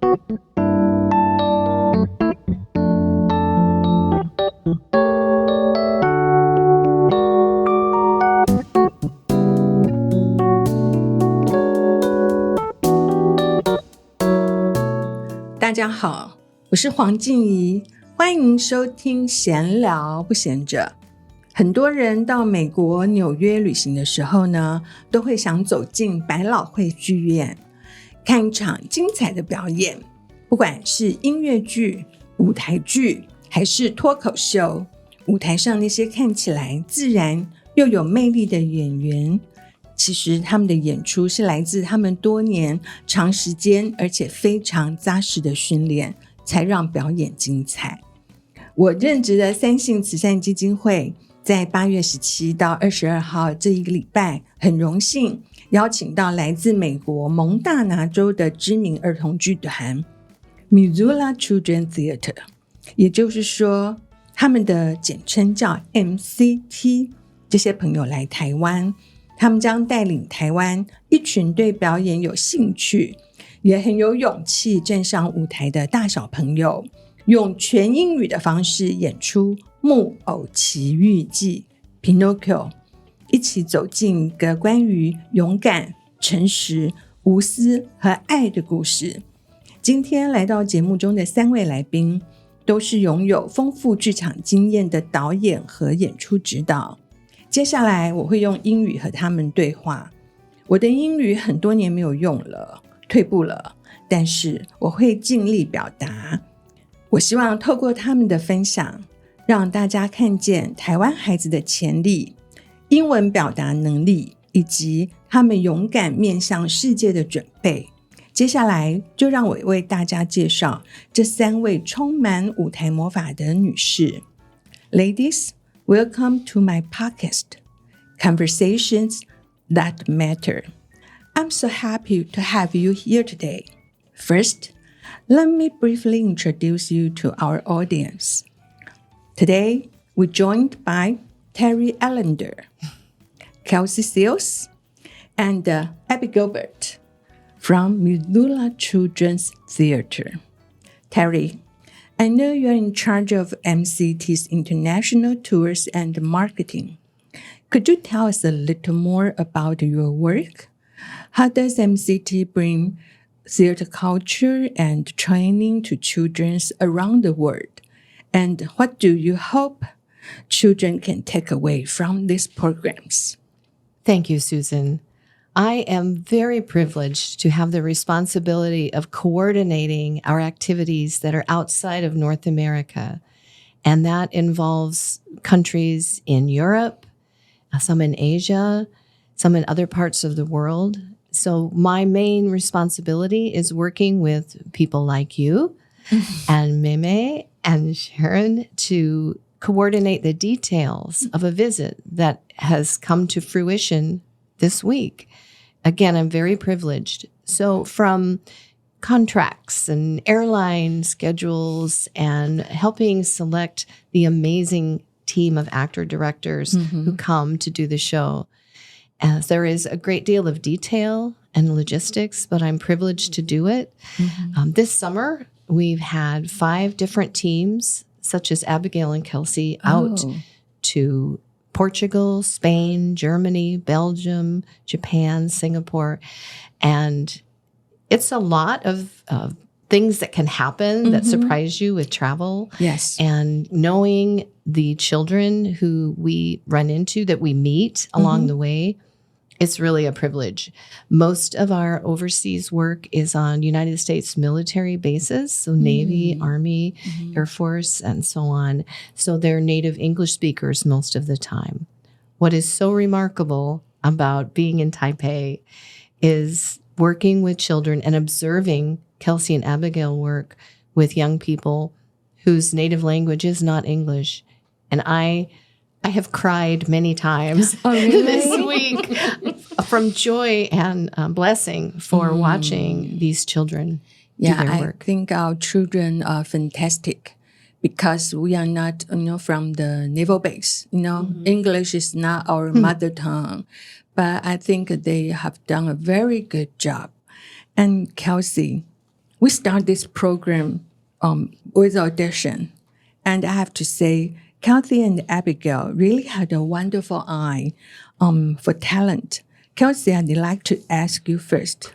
大家好，我是黄静怡，欢迎收听闲聊不闲着。很多人到美国纽约旅行的时候呢，都会想走进百老汇剧院，看一场精彩的表演，不管是音乐剧、舞台剧还是脱口秀，舞台上那些看起来自然又有魅力的演员，其实他们的演出是来自他们多年长时间而且非常扎实的训练，才让表演精彩。我任职的三幸慈善基金会在8月17到22号这一个礼拜，很荣幸邀请到来自美国蒙大拿州的知名儿童剧团 Missoula Children Theater， 也就是说他们的简称叫 MCT， 这些朋友来台湾，他们将带领台湾一群对表演有兴趣也很有勇气站上舞台的大小朋友，用全英语的方式演出木偶奇遇记 Pinocchio， 一起走进一个关于勇敢、诚实、无私和爱的故事。今天来到节目中的3位来宾，都是拥有丰富剧场经验的导演和演出指导。接下来我会用英语和他们对话。我的英语很多年没有用了，退步了，但是我会尽力表达。我希望透过他们的分享，让大家看见台湾孩子的潜力、英文表达能力，以及他们勇敢面向世界的准备。接下来就让我为大家介绍这3位充满舞台魔法的女士。 Ladies, welcome to my podcast, Conversations That Matter. I'm so happy to have you here today. First, let me briefly introduce you to our audience. Today, we're joined by Terri Kelsey Seals, and Abigail from Missoula Children's Theater. Terri, I know you're in charge of MCT's international tours and marketing. Could you tell us a little more about your work? How does MCT bring theater culture and training to children around the world? And what do you hope children can take away from these programs? Thank you, Susan. I am very privileged to have the responsibility of coordinating our activities that are outside of North America. And that involves countries in Europe, some in Asia, some in other parts of the world. So my main responsibility is working with people like you and Meme and Sharon to coordinate the details of a visit that has come to fruition this week. Again, I'm very privileged. So from contracts and airline schedules and helping select the amazing team of actor directors who come to do the show, as there is a great deal of detail and logistics, but I'm privileged to do it. This summer, we've had 5 different teams, such as Abigail and Kelsey, out to Portugal, Spain, Germany, Belgium, Japan, Singapore. And it's a lot of things that can happen that surprise you with travel. Yes. And knowing the children who we run into, that we meet along the way, it's really a privilege. Most of our overseas work is on United States military bases, so Navy, Army, Air Force, and so on. So they're native English speakers most of the time. What is so remarkable about being in Taipei is working with children and observing Kelsey and Abigail work with young people whose native language is not English. And I have cried many times this week from joy and blessing for watching these children do their work. I think our children are fantastic because we are not, from the naval base. English is not our mother tongue, but I think they have done a very good job. And Kelsey, we start this program with audition. And I have to say, Kelsey and Abigail really had a wonderful eye for talent. Kelsey, I'd like to ask you first.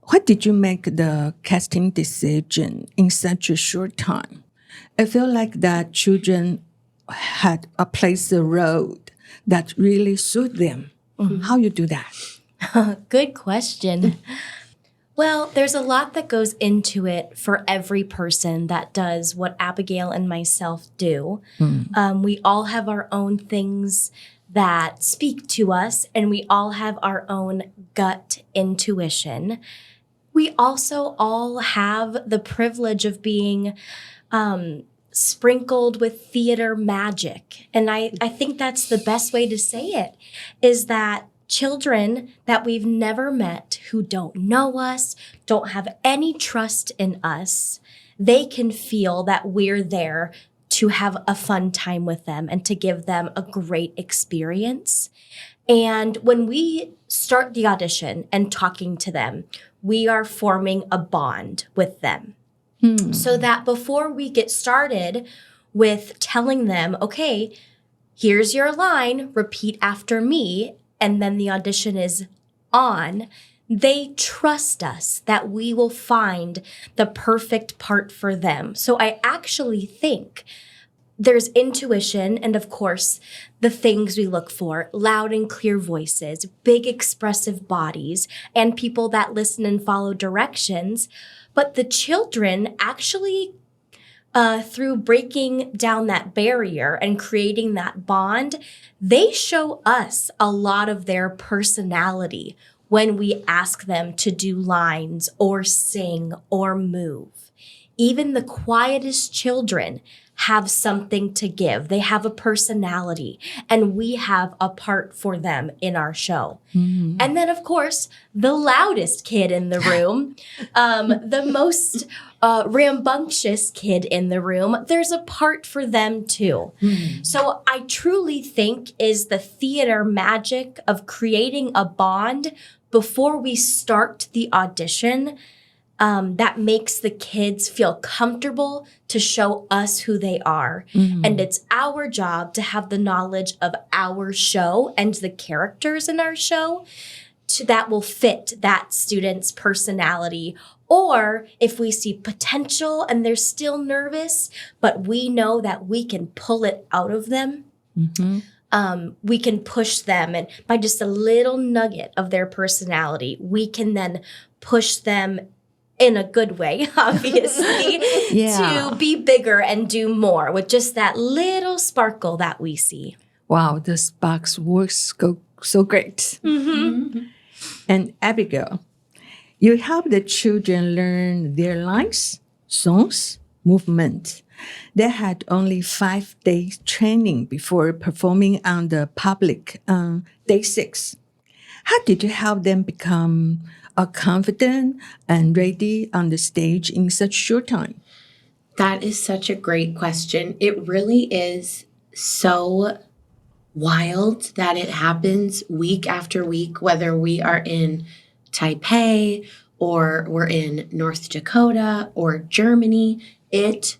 What did you make the casting decision in such a short time? I feel like that children had a place, a road that really suit them. Mm-hmm. How you do that? Good question. Well, there's a lot that goes into it for every person that does what Abigail and myself do. We all have our own things that speak to us, and we all have our own gut intuition. We also all have the privilege of being sprinkled with theater magic. And I think that's the best way to say it, is that children that we've never met, who don't know us, don't have any trust in us, they can feel that we're there to have a fun time with them and to give them a great experience. And when we start the audition and talking to them, we are forming a bond with them. So that before we get started with telling them, okay, here's your line, repeat after me, and then the audition is on, they trust us that we will find the perfect part for them. So I actually think there's intuition and, of course, the things we look for, loud and clear voices, big expressive bodies, and people that listen and follow directions. But the children actually, through breaking down that barrier and creating that bond, they show us a lot of their personality when we ask them to do lines or sing or move. Even the quietest children have something to give. They have a personality, and we have a part for them in our show. Mm-hmm. And then, of course, the loudest kid in the room, the most rambunctious kid in the room, there's a part for them too. Mm-hmm. So I truly think is the theater magic of creating a bond before we start the audition that makes the kids feel comfortable to show us who they are. Mm-hmm. And it's our job to have the knowledge of our show and the characters in our show that will fit that student's personality. Or if we see potential and they're still nervous, but we know that we can pull it out of them, we can push them. And by just a little nugget of their personality, we can then push them in a good way, obviously, to be bigger and do more with just that little sparkle that we see. Wow, the sparks works so great. Mm-hmm. And Abigail, you help the children learn their lines, songs, movement. They had only 5 days training before performing on the public on day 6. How did you help them become confident and ready on the stage in such short time? That is such a great question. It really is so wild that it happens week after week, whether we are in Taipei or we're in North Dakota or Germany. It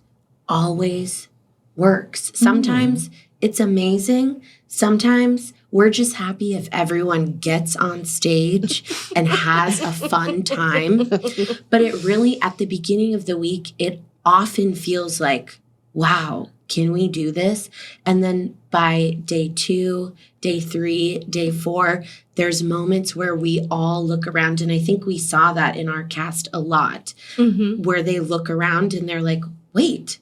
always works. Sometimes it's amazing. Sometimes we're just happy if everyone gets on stage and has a fun time. But it really, at the beginning of the week, it often feels like, wow, can we do this? And then by day 2, day 3, day 4, there's moments where we all look around. And I think we saw that in our cast a lot, where they look around and they're like, wait,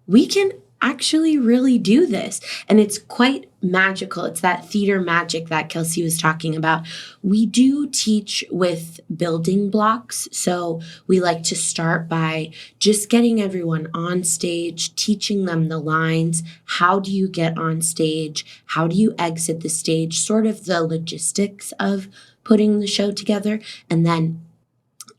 we can actually really do this. And it's quite magical. It's that theater magic that Kelsey was talking about. We do teach with building blocks. So we like to start by just getting everyone on stage, teaching them the lines. How do you get on stage? How do you exit the stage? Sort of the logistics of putting the show together. And then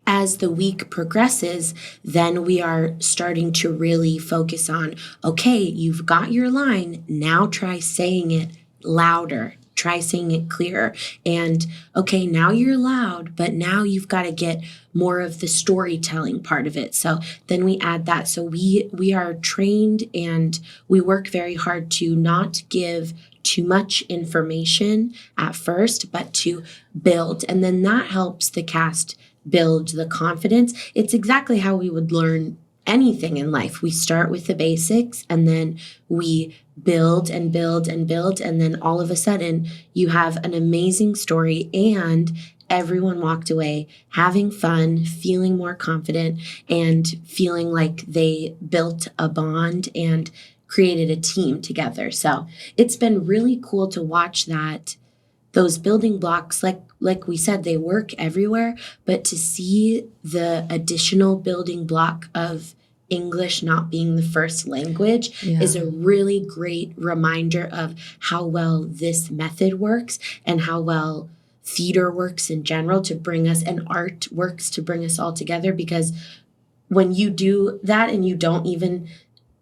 as the week progresses, then we are starting to really focus on, okay, you've got your line. Now try saying it louder try saying it clearer. And okay, now you're loud, but now you've got to get more of the storytelling part of it. So then we add that. So we are trained and we work very hard to not give too much information at first, but to build. And then that helps the cast build the confidence. It's exactly how we would learn anything in life. We start with the basics and then we build and build and build. And then all of a sudden you have an amazing story and everyone walked away having fun, feeling more confident, and feeling like they built a bond and created a team together. So it's been really cool to watch that. Those building blocks, like we said, they work everywhere, but to see the additional building block of English not being the first language is a really great reminder of how well this method works and how well theater works in general to bring us, and art works to bring us all together. Because when you do that and you don't even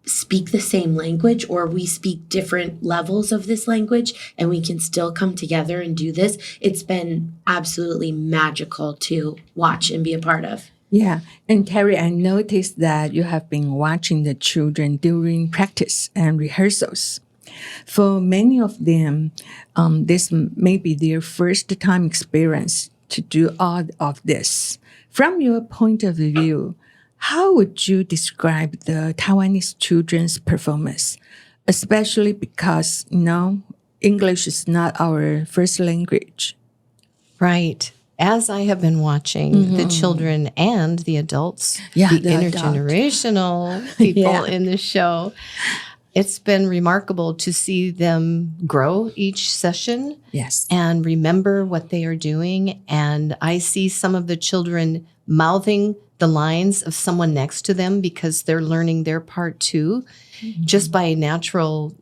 speak the same language, or we speak different levels of this language and we can still come together and do this, it's been absolutely magical to watch and be a part of. Yeah. And Terri, I noticed that you have been watching the children during practice and rehearsals. For many of them, this may be their first time experience to do all of this. From your point of view, how would you describe the Taiwanese children's performance, especially because, English is not our first language? Right. As I have been watching the children and the adults, the intergenerational people in the show, it's been remarkable to see them grow each session and remember what they are doing. And I see some of the children mouthing the lines of someone next to them because they're learning their part too, just by natural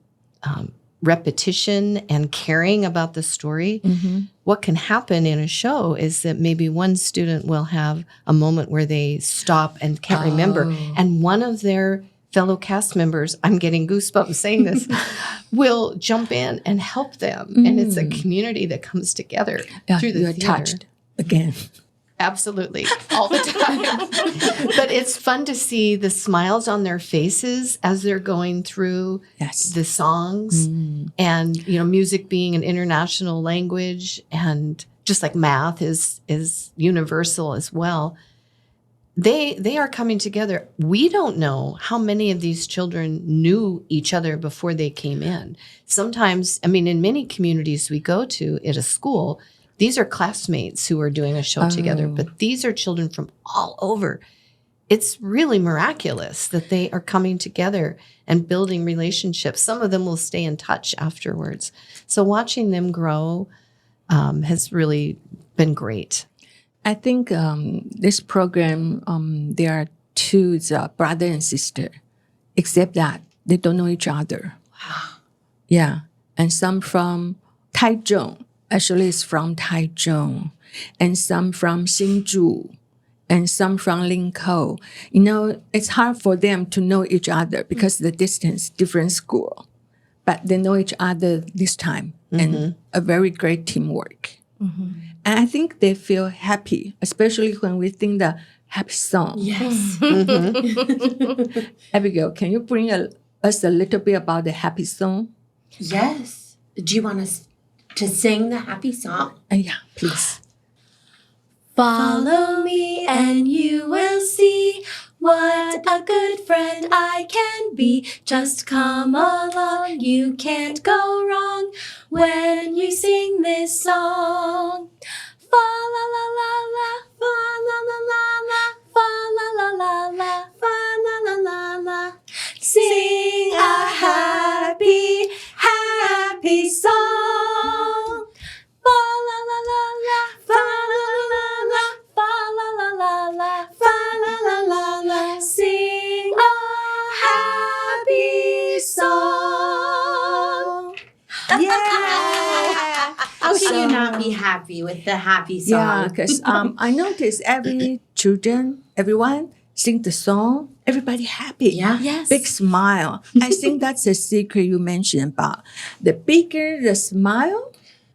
repetition and caring about the story. What can happen in a show is that maybe one student will have a moment where they stop and can't remember, and one of their fellow cast members, I'm getting goosebumps saying this, will jump in and help them. And it's a community that comes together through the theater. Touched again. Absolutely, all the time. But it's fun to see the smiles on their faces as they're going through the songs, and music being an international language, and just like math is universal as well. They are coming together. We don't know how many of these children knew each other before they came in. Sometimes, in many communities we go to at a school, these are classmates who are doing a show together, but these are children from all over. It's really miraculous that they are coming together and building relationships. Some of them will stay in touch afterwards. So watching them grow has really been great. I think this program, there are two brother and sister, except that they don't know each other. Wow. Yeah. And some from Taichung. Actually, it's from Taichung. And some from Hsinchu. And some from Linkou. It's hard for them to know each other because the distance, different school. But they know each other this time. And a very great teamwork. And I think they feel happy, especially when we sing the happy song. Yes. Abigail, can you bring us a little bit about the happy song? Yes. Do you want us to sing the happy song? Yeah, please. Follow me and you will see what a good friend I can be. Just come along, you can't go wrong when you sing this song. Fa la la la la, fa la la la la, fa la la la la, fa la la la la. Sing a happy, happy song. Fa la la la la, fa la la la la, fa la la la la, fa la la la la. Sing a happy song. Yeah. How can you not be happy with the happy song? Yeah, because I notice everyone sing the song, everybody happy. Yeah. Yes. Big smile. I think that's the secret you mentioned about. The bigger the smile,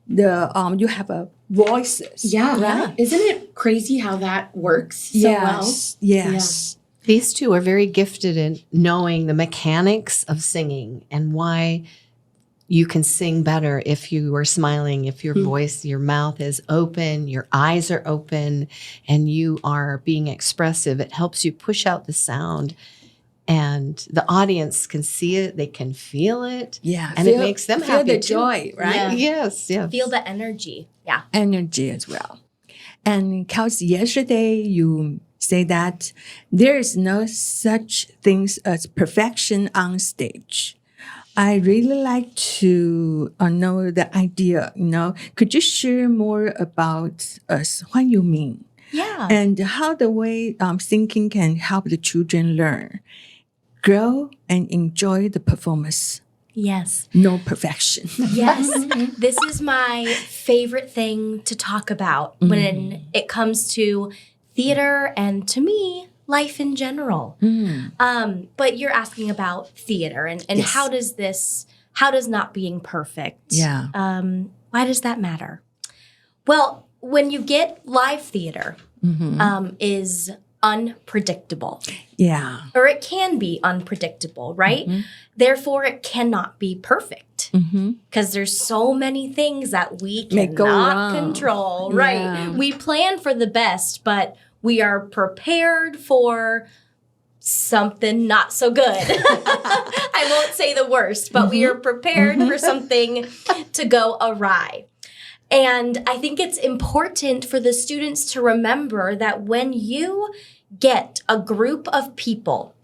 you have a voices. Yeah. Right? Isn't it crazy how that works so well? Yes. These two are very gifted in knowing the mechanics of singing and why you can sing better if you are smiling, if your voice, your mouth is open, your eyes are open, and you are being expressive. It helps you push out the sound. And the audience can see it, they can feel it. Yeah. And it makes them happy. Feel the too. joy, right? Yeah. Yes. Feel the energy. Yeah. Energy as well. And Kelsey, yesterday you say that there is no such things as perfection on stage. I really like to know the idea, Could you share more about us, what you mean? Yeah. And how the way thinking can help the children learn, grow, and enjoy the performance. Yes. No perfection. Yes. This is my favorite thing to talk about when it comes to theater and, to me, life in general. But you're asking about theater and Yes. how does not being perfect, why does that matter? Well, when you get live theater is unpredictable. Yeah. Or it can be unpredictable, right? Therefore, it cannot be perfect because there's so many things that we May go cannot wrong. control, right? Yeah. We plan for the best, but we are prepared for something not so good. I won't say the worst, but we are prepared for something to go awry. And I think it's important for the students to remember that when you get a group of people,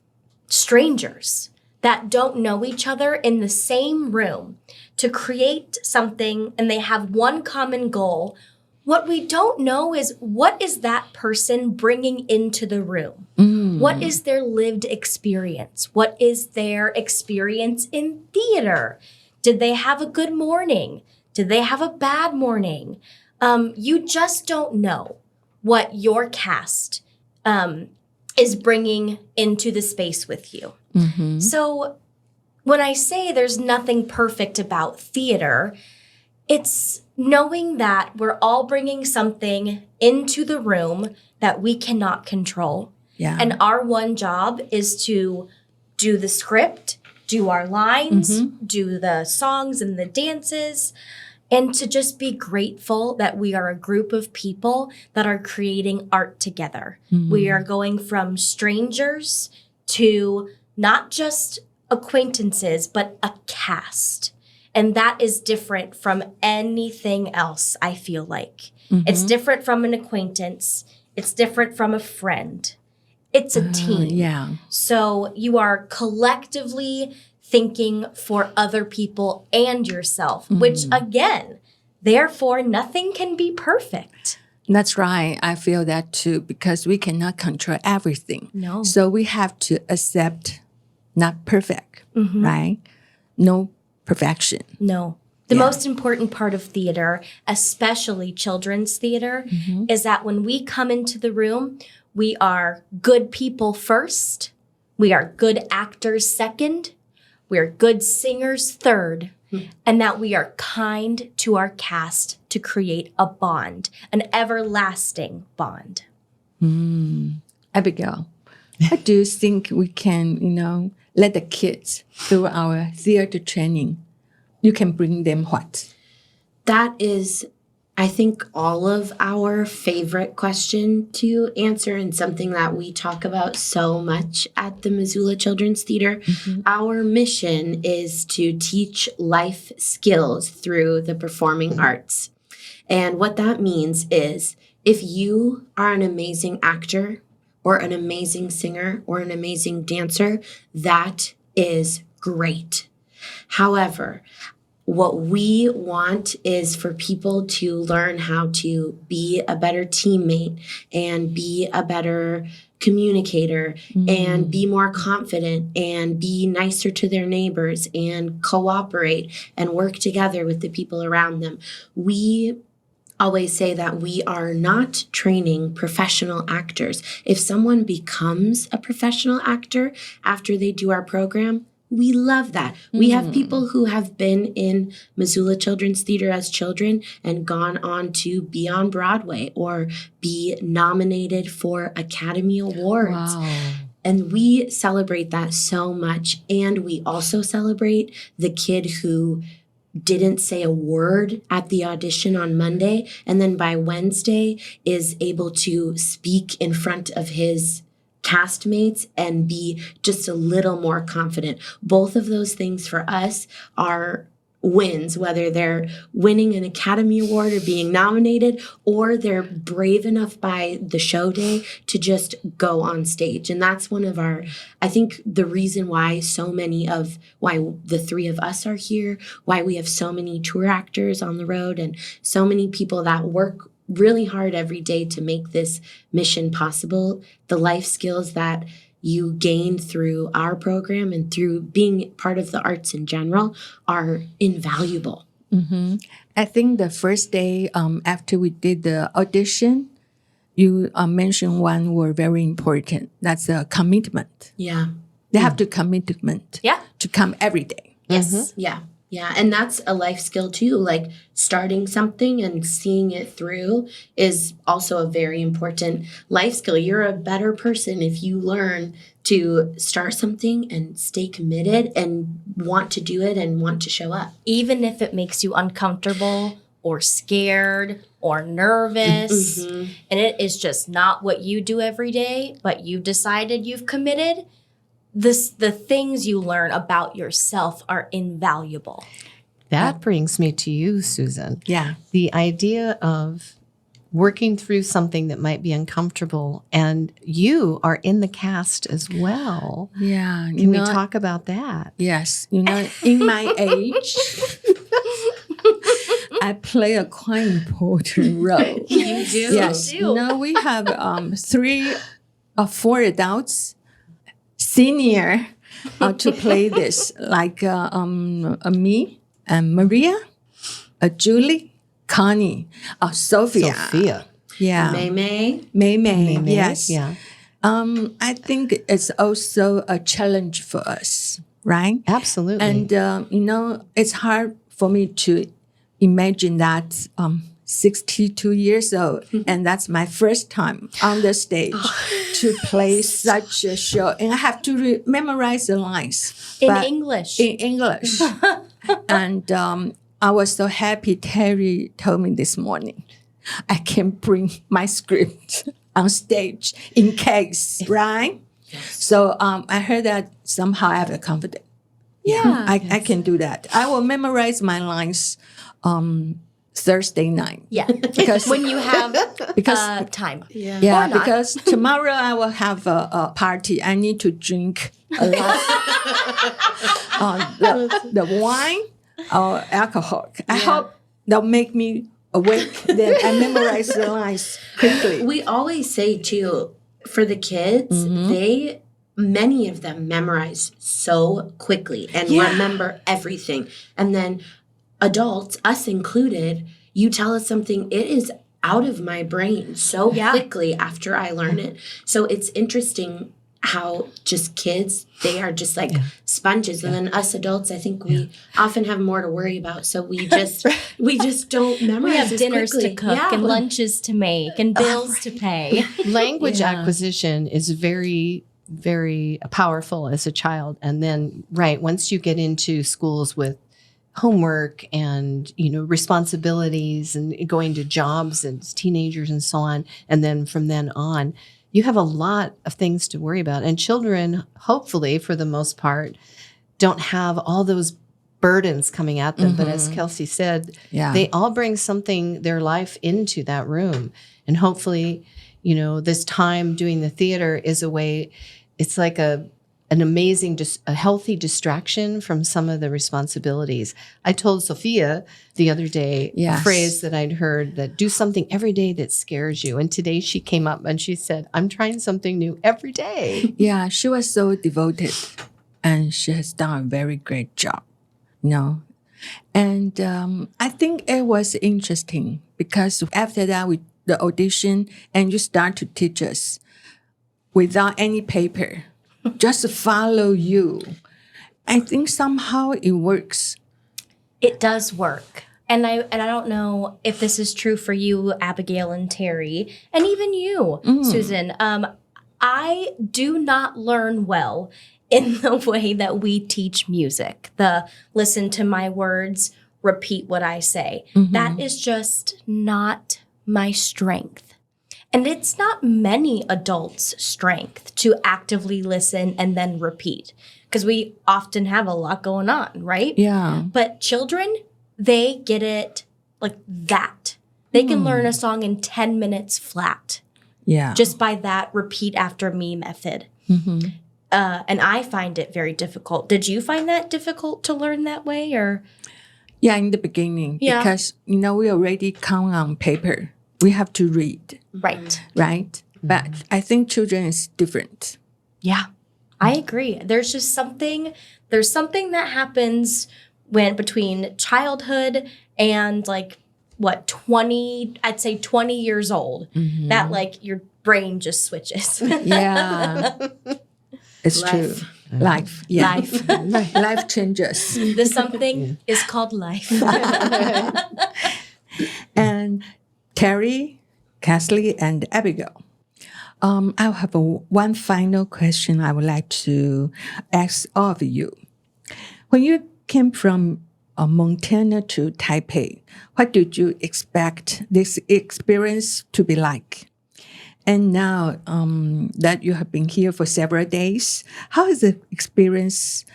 strangers, that don't know each other in the same room to create something and they have one common goal, what we don't know is what is that person bringing into the room? What is their lived experience? What is their experience in theater? Did they have a good morning? Did they have a bad morning? You just don't know what your cast is bringing into the space with you. So when I say there's nothing perfect about theater, it's knowing that we're all bringing something into the room that we cannot control. Yeah. And our one job is to do the script, do our lines, do the songs and the dances, and to just be grateful that we are a group of people that are creating art together. We are going from strangers to not just acquaintances, but a cast. And that is different from anything else, I feel like. It's different from an acquaintance. It's different from a friend. It's a team. Yeah. So you are collectively thinking for other people and yourself, which again, therefore nothing can be perfect. That's right. I feel that too, because we cannot control everything. No. So we have to accept not perfect, right? No perfection. No. The most important part of theater, especially children's theater, is that when we come into the room, we are good people first, we are good actors second, we are good singers third, and that we are kind to our cast to create a bond, an everlasting bond. Abigail, how do you think we can, let the kids through our theater training? You can bring them what? That is, I think, all of our favorite question to answer and something that we talk about so much at the Missoula Children's Theater. Our mission is to teach life skills through the performing arts. And what that means is if you are an amazing actor or an amazing singer or an amazing dancer, that is great. However, what we want is for people to learn how to be a better teammate and be a better communicator and be more confident and be nicer to their neighbors and cooperate and work together with the people around them. We always say that we are not training professional actors. If someone becomes a professional actor after they do our program, We love that. We have people who have been in Missoula Children's Theater as children and gone on to be on Broadway or be nominated for Academy Awards. Wow. And we celebrate that so much. And we also celebrate the kid who didn't say a word at the audition on Monday, and then by Wednesday is able to speak in front of his castmates and be just a little more confident. Both of those things for us are wins, whether they're winning an Academy Award or being nominated, or they're brave enough by the show day to just go on stage. And that's one of our, I think the reason why why the three of us are here, why we have so many tour actors on the road and so many people that work really hard every day to make this mission possible. The life skills that you gain through our program and through being part of the arts in general are invaluable. Mm-hmm. I think the first day after we did the audition, you mentioned one word very important. That's a commitment. Yeah. They have to commitment to come every day. Yes. Mm-hmm. Yeah. Yeah. And that's a life skill too. Like starting something and seeing it through is also a very important life skill. You're a better person if you learn to start something and stay committed and want to do it and want to show up. Even if it makes you uncomfortable or scared or nervous, and it is just not what you do every day, but you've decided you've committed, the things you learn about yourself are invaluable. That brings me to you, Susan. Yeah. The idea of working through something that might be uncomfortable, and you are in the cast as well. Yeah. Can we talk about that? Yes. In my age, I play a quite important role. You do? Yes. You do. We have 3 or 4 adults, senior, to play this, like me and Maria, Julie, Connie, Sophia. Yeah. May. Yes. Yeah. I think it's also a challenge for us, right? Absolutely. And, it's hard for me to imagine that 62 years old, and that's my first time on the stage to play such a show. And I have to memorize the lines. In English. In English. And I was so happy Terri told me this morning, I can bring my script on stage in case, right? Yes. So I heard that somehow I have the confidence. Yeah. I can do that. I will memorize my lines Thursday night. Yeah. Because when you have time. yeah, Or not. because tomorrow I will have a party. I need to drink a lot the wine or alcohol. I hope they'll make me awake. Then I memorize the lines quickly. We always say too, for the kids, many of them memorize so quickly and remember everything. And then adults, us included, you tell us something, it is out of my brain so quickly after I learn it. So it's interesting how just kids, they are just like sponges. And then us adults, I think we often have more to worry about. So we just don't memorize. We have as dinners quickly. to cook and lunches to make and bills to pay. Language acquisition is very, very powerful as a child. And then, once you get into schools with homework and, responsibilities and going to jobs as teenagers and so on, and then from then on, you have a lot of things to worry about. And children, hopefully, for the most part, don't have all those burdens coming at them. But as Kelsey said, they all bring something, their life into that room. And hopefully, this time doing the theater is a way, it's like an amazing, a healthy distraction from some of the responsibilities. I told Sophia the other day a phrase that I'd heard, that do something every day that scares you. And today she came up and she said, I'm trying something new every day. Yeah, she was so devoted and she has done a very great job, And I think it was interesting because after that, the audition, and you start to teach us without any paper. Just follow you. I think somehow it works. It does work. And I don't know if this is true for you, Abigail and Terri, and even you, Susan. I do not learn well in the way that we teach music. The listen to my words, repeat what I say. That is just not my strength. And it's not many adults' strength to actively listen and then repeat, because we often have a lot going on, right? Yeah. But children, they get it like that. They can learn a song in 10 minutes flat. Yeah. Just by that repeat after me method. And I find it very difficult. Did you find that difficult to learn that way, or? Yeah, in the beginning. Yeah. Because, we already count on paper. We have to read. Right. Right? But I think children is different. Yeah, I agree. There's something that happens between childhood and 20 years old, that your brain just switches. Yeah. It's true. Life. Yeah. Life changes. The something is called life. And Terri, Kelsey, and Abigail. I have one final question I would like to ask all of you. When you came from Montana to Taipei, what did you expect this experience to be like? And now that you have been here for several days, how has the experience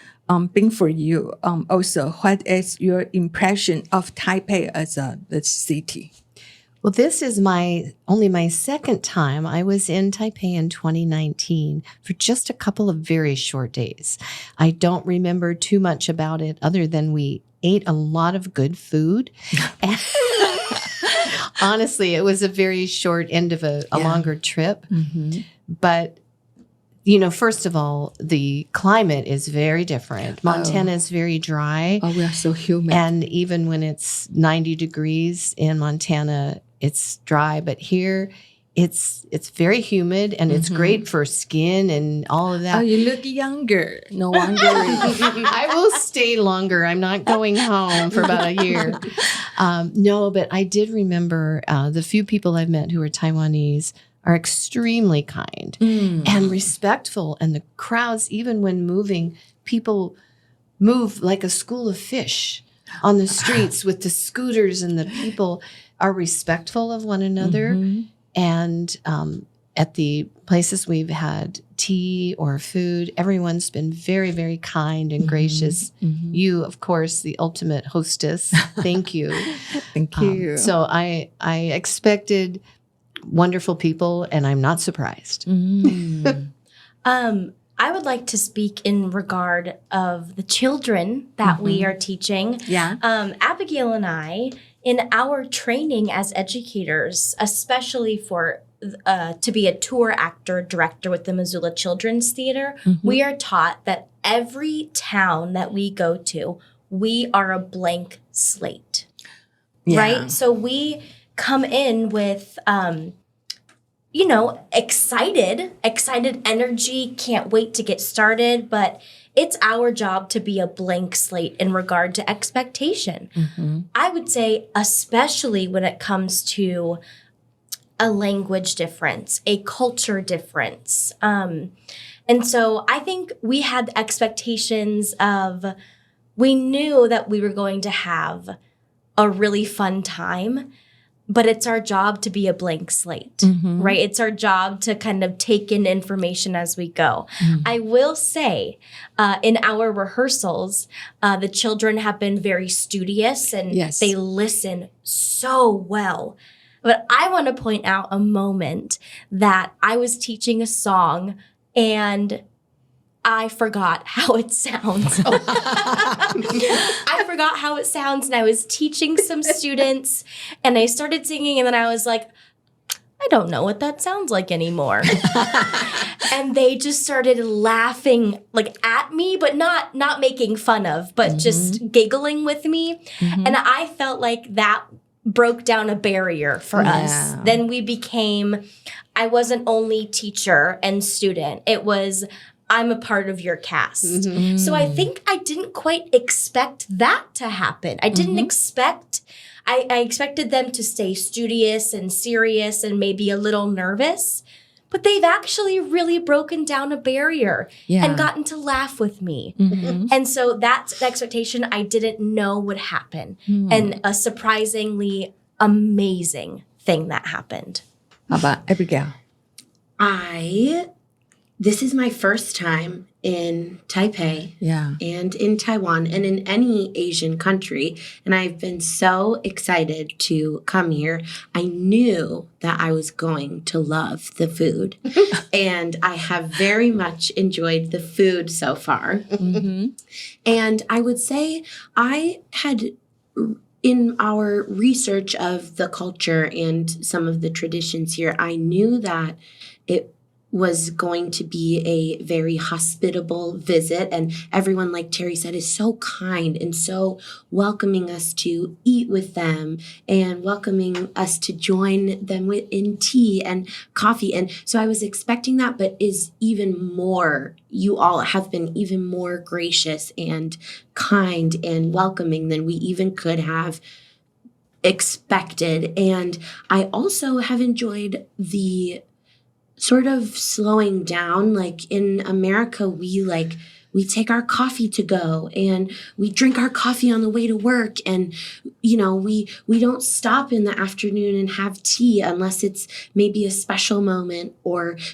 been for you? Also, what is your impression of Taipei as a city? Well, this is only my second time. I was in Taipei in 2019 for just a couple of very short days. I don't remember too much about it other than we ate a lot of good food. Honestly, it was a very short end of a longer trip. But, first of all, the climate is very different. Montana is very dry. Oh, we are so humid. And even when it's 90 degrees in Montana, it's dry. But here, it's very humid, and it's great for skin and all of that. Oh, you look younger. No wonder. I will stay longer. I'm not going home for about a year. No, but I did remember the few people I've met who are Taiwanese are extremely kind and respectful. And the crowds, even when moving, people move like a school of fish on the streets with the scooters, and the people are respectful of one another. And at the places we've had tea or food, everyone's been very, very kind and gracious. You, of course, the ultimate hostess. Thank you. Thank you. So I expected wonderful people, and I'm not surprised. I would like to speak in regard of the children that we are teaching. Yeah. Abigail and I, in our training as educators, especially for to be a tour actor director with the Missoula Children's Theater, we are taught that every town that we go to, we are a blank slate, right? So we come in with, excited energy, can't wait to get started, but it's our job to be a blank slate in regard to expectation. I would say, especially when it comes to a language difference, a culture difference. And so I think we had expectations we knew that we were going to have a really fun time, but it's our job to be a blank slate, right? It's our job to kind of take in information as we go. I will say, in our rehearsals, the children have been very studious, and they listen so well. But I want to point out a moment that I was teaching a song and I forgot how it sounds. I forgot how it sounds, and I was teaching some students, and I started singing, and then I was like, I don't know what that sounds like anymore. And they just started laughing at me, but not making fun of, but just giggling with me. And I felt like that broke down a barrier for us. Then we became, I wasn't only teacher and student. It was I'm a part of your cast. Mm-hmm. So I think I didn't quite expect that to happen. I didn't expect, I expected them to stay studious and serious and maybe a little nervous. But they've actually really broken down a barrier and gotten to laugh with me. And so that's the expectation I didn't know would happen. And a surprisingly amazing thing that happened. How about Abigail? This is my first time in Taipei Yeah. and in Taiwan and in any Asian country. And I've been so excited to come here. I knew that I was going to love the food. And I have very much enjoyed the food so far. And I would say I had, in our research of the culture and some of the traditions here, I knew that it was going to be a very hospitable visit. And everyone, like Terri said, is so kind and so welcoming us to eat with them and welcoming us to join them in tea and coffee. And so I was expecting that, but is even more, you all have been even more gracious and kind and welcoming than we even could have expected. And I also have enjoyed the sort of slowing down. Like in America, we take our coffee to go and we drink our coffee on the way to work. And, you know, we don't stop in the afternoon and have tea unless it's maybe a special moment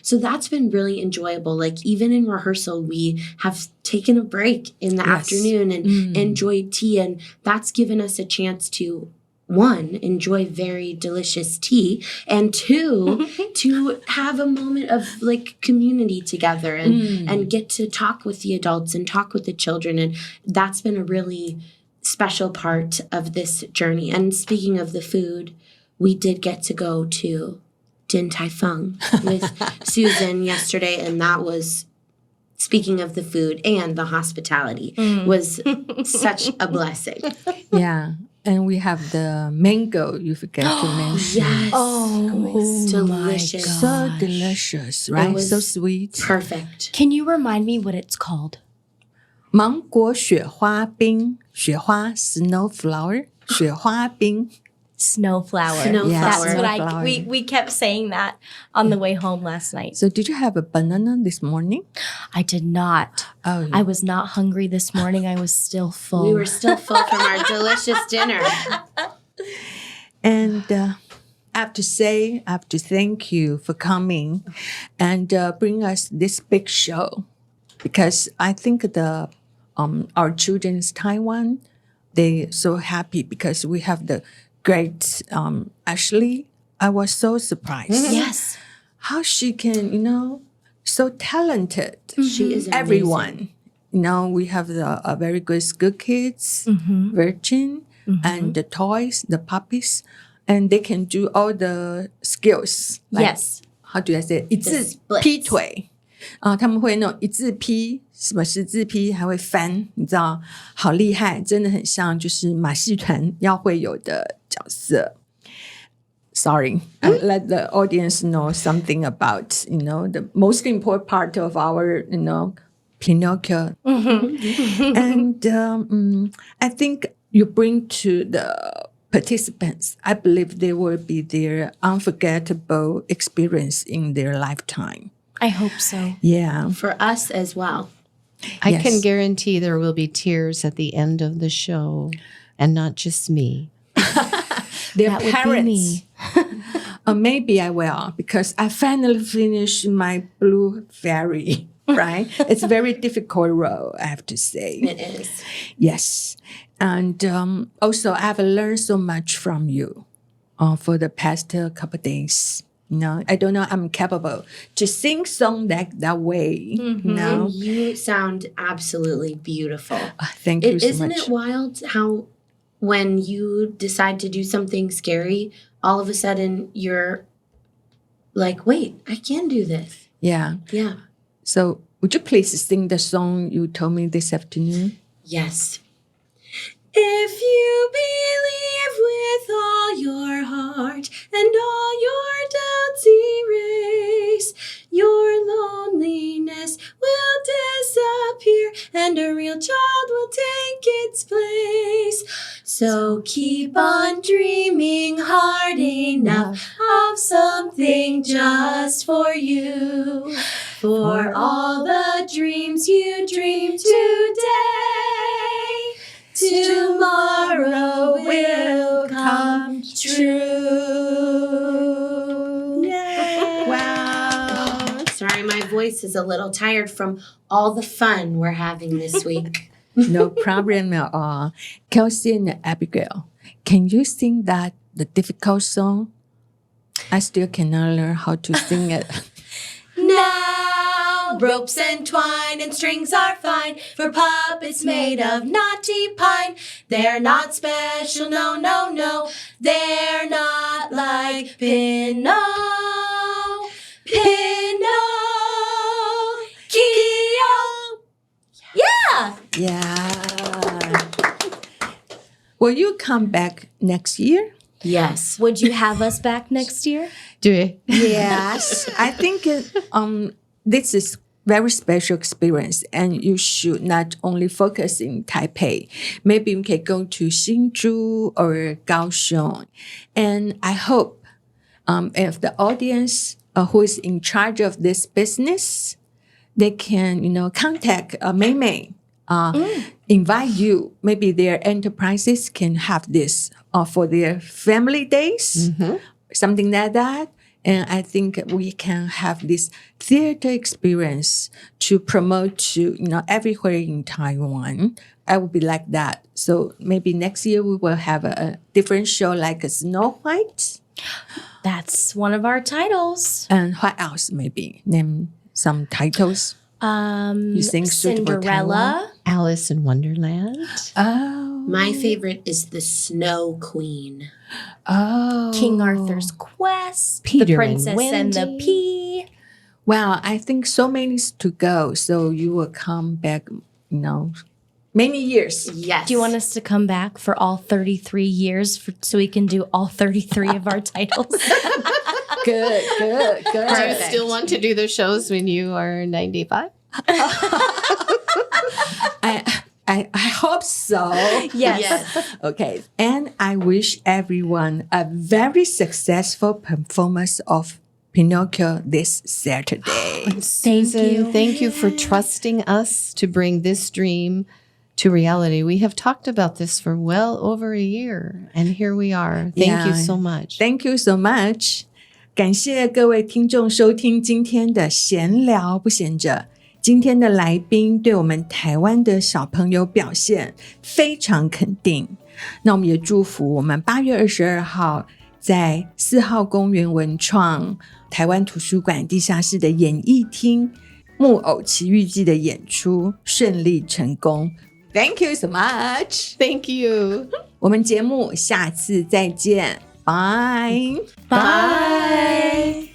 so that's been really enjoyable. Like even in rehearsal, we have taken a break in the afternoon and enjoyed tea. And that's given us a chance to, one, enjoy very delicious tea, and two, to have a moment of like community together and get to talk with the adults and talk with the children. And that's been a really special part of this journey. And speaking of the food, we did get to go to Din Tai Fung with Susan yesterday, and that was, speaking of the food and the hospitality, was such a blessing. Yeah. And we have the mango you forgot to mention. Yes. Oh, it was delicious. So delicious, right? was So sweet. Perfect. Can you remind me what it's called? 芒果雪花冰，雪花 snow flower，雪花冰。Snowflower. Snowflower. That's what Snowflower. we kept saying that on the way home last night. So did you have a banana this morning? I did not. Oh, I was not hungry this morning. I was still full. We were still full from our delicious dinner. And I have to thank you for coming and bring us this big show, because I think our children's Taiwan, they so happy because we have the great Ashley. I was so surprised. Yes. How she can, so talented. She is amazing. Everyone. We have the very good school kids, Virgin, and the toys, the puppies, and they can do all the skills. Like, Yes. How do I say? 一字 splits. 劈腿他们会那种一字劈，什么十字劈，还会翻，你知道，好厉害，真的很像就是马戏团要会有的角色。Sorry, I let the audience know something about, the most important part of our, Pinocchio. And I think you bring to the participants, I believe they will be their unforgettable experience in their lifetime. I hope so. Yeah. For us as well. I can guarantee there will be tears at the end of the show, and not just me. Their That would be parents. me. Maybe I will, because I finally finished my Blue Fairy, right? It's a very difficult role, I have to say. It is. Yes. And also, I've learned so much from you for the past couple of days. I don't know I'm capable to sing song that way. No. You sound absolutely beautiful. Thank you so Isn't much. it wild how when you decide to do something scary, all of a sudden you're like, wait, I can do this. Yeah. Yeah. So would you please sing the song you told me this afternoon? Yes. If you believe with all your heart and all your doubts erase, your loneliness will disappear and a real child will take its place. So keep on dreaming hard enough of something just for you. For all the dreams you dream today, tomorrow will come true. Yay. Wow. Sorry, my voice is a little tired from all the fun we're having this week. No problem at all. Kelsey and Abigail, can you sing the difficult song? I still cannot learn how to sing it. Now ropes and twine and strings are fine for puppets made of knotty pine. They're not special, no, no, no. They're not like Pinocchio. Yeah. Yeah. Will you come back next year? Yes. Would you have us back next year? Yes. I think this is very special experience, and you should not only focus in Taipei. Maybe you can go to Hsinchu or Kaohsiung. And I hope if the audience who is in charge of this business, they can, contact Mei Mei, invite you. Maybe their enterprises can have this for their family days, something like that. And I think we can have this theater experience to promote to, everywhere in Taiwan. I would be like that. So maybe next year we will have a different show like a Snow White. That's one of our titles. And what else? Maybe name some titles. You think Cinderella. Alice in Wonderland. Oh. My favorite is the Snow Queen. Oh. King Arthur's Quest. Peter The Princess and and the Wendy. Pea. Well, I think so many to go. So you will come back, many years. Yes. Do you want us to come back for all 33 years so we can do all 33 of our titles? Good. Do you still want to do the shows when you are 95? I hope so. Yes. Okay. And I wish everyone a very successful performance of Pinocchio this Saturday. Susan, thank you for trusting us to bring this dream to reality. We have talked about this for well over a year, and here we are. Thank you so much. Thank you so much. 感谢各位听众收听今天的闲聊不闲着。今天的来宾对我们台湾的小朋友表现非常肯定。那我们也祝福我们8月22号在4号公园文创台湾图书馆地下室的演艺厅木偶奇遇记的演出顺利成功。Thank you so much. Thank you. 我们节目下次再见。Bye. Bye.